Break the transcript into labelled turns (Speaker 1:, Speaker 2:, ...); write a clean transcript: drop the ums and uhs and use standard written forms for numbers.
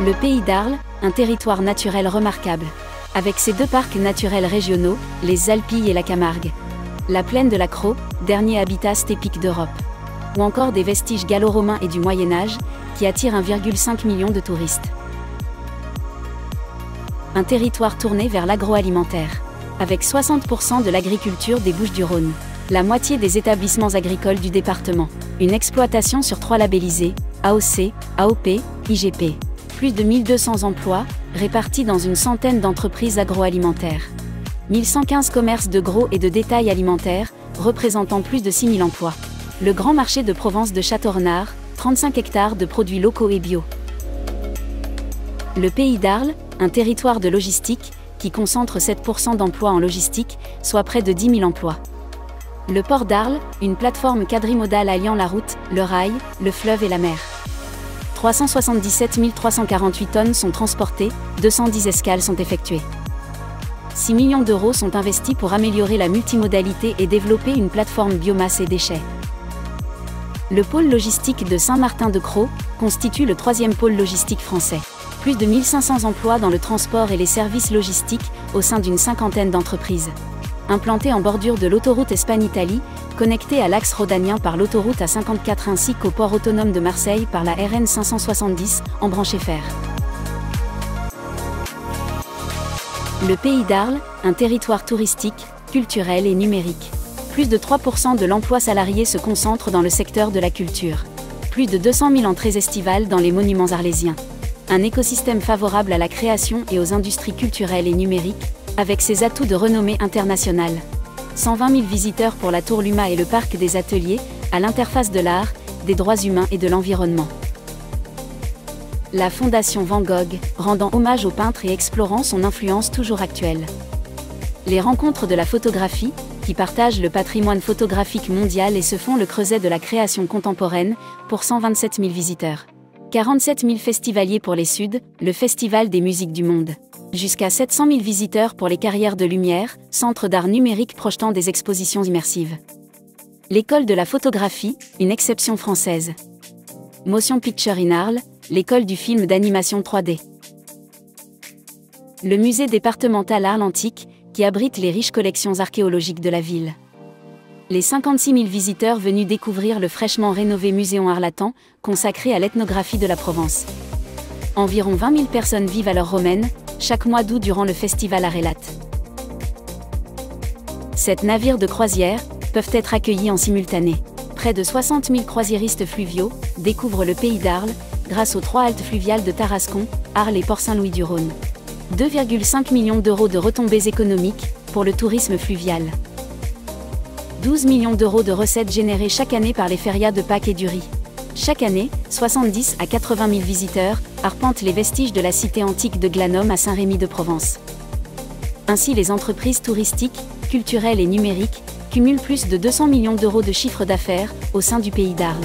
Speaker 1: Le Pays d'Arles, un territoire naturel remarquable. Avec ses deux parcs naturels régionaux, les Alpilles et la Camargue. La plaine de la Crau, dernier habitat stépique d'Europe. Ou encore des vestiges gallo-romains et du Moyen-Âge, qui attirent 1,5 million de touristes. Un territoire tourné vers l'agroalimentaire. Avec 60% de l'agriculture des Bouches-du-Rhône. La moitié des établissements agricoles du département. Une exploitation sur 3 labellisés, AOC, AOP, IGP. Plus de 1200 emplois, répartis dans une centaine d'entreprises agroalimentaires. 1115 commerces de gros et de détail alimentaire, représentant plus de 6000 emplois. Le grand marché de Provence de Châteaurenard, 35 hectares de produits locaux et bio. Le Pays d'Arles, un territoire de logistique, qui concentre 7% d'emplois en logistique, soit près de 10 000 emplois. Le port d'Arles, une plateforme quadrimodale alliant la route, le rail, le fleuve et la mer. 377 348 tonnes sont transportées, 210 escales sont effectuées. 6 millions d'euros sont investis pour améliorer la multimodalité et développer une plateforme biomasse et déchets. Le pôle logistique de Saint-Martin-de-Crau constitue le 3e pôle logistique français. Plus de 1500 emplois dans le transport et les services logistiques au sein d'une cinquantaine d'entreprises. Implanté en bordure de l'autoroute Espagne-Italie, connecté à l'axe rhodanien par l'autoroute A54 ainsi qu'au port autonome de Marseille par la RN 570, en branchée fer. Le Pays d'Arles, un territoire touristique, culturel et numérique. Plus de 3% de l'emploi salarié se concentre dans le secteur de la culture. Plus de 200 000 entrées estivales dans les monuments arlésiens. Un écosystème favorable à la création et aux industries culturelles et numériques, avec ses atouts de renommée internationale. 120 000 visiteurs pour la Tour Luma et le Parc des Ateliers, à l'interface de l'art, des droits humains et de l'environnement. La Fondation Van Gogh, rendant hommage au peintre et explorant son influence toujours actuelle. Les rencontres de la photographie, qui partagent le patrimoine photographique mondial et se font le creuset de la création contemporaine, pour 127 000 visiteurs. 47 000 festivaliers pour les Suds, le Festival des musiques du monde. Jusqu'à 700 000 visiteurs pour les Carrières de Lumière, centre d'art numérique projetant des expositions immersives. L'école de la photographie, une exception française. Motion Picture in Arles, l'école du film d'animation 3D. Le musée départemental Arles Antique, qui abrite les riches collections archéologiques de la ville. Les 56 000 visiteurs venus découvrir le fraîchement rénové Muséon Arlatan, consacré à l'ethnographie de la Provence. Environ 20 000 personnes vivent à l'heure romaine, chaque mois d'août durant le festival Arelat. 7 navires de croisière peuvent être accueillis en simultané. Près de 60 000 croisiéristes fluviaux découvrent le Pays d'Arles, grâce aux 3 haltes fluviales de Tarascon, Arles et Port-Saint-Louis-du-Rhône. 2,5 millions d'euros de retombées économiques pour le tourisme fluvial. 12 millions d'euros de recettes générées chaque année par les férias de Pâques et du Riz. Chaque année, 70 à 80 000 visiteurs arpentent les vestiges de la cité antique de Glanum à Saint-Rémy-de-Provence. Ainsi, les entreprises touristiques, culturelles et numériques cumulent plus de 200 millions d'euros de chiffre d'affaires au sein du Pays d'Arles.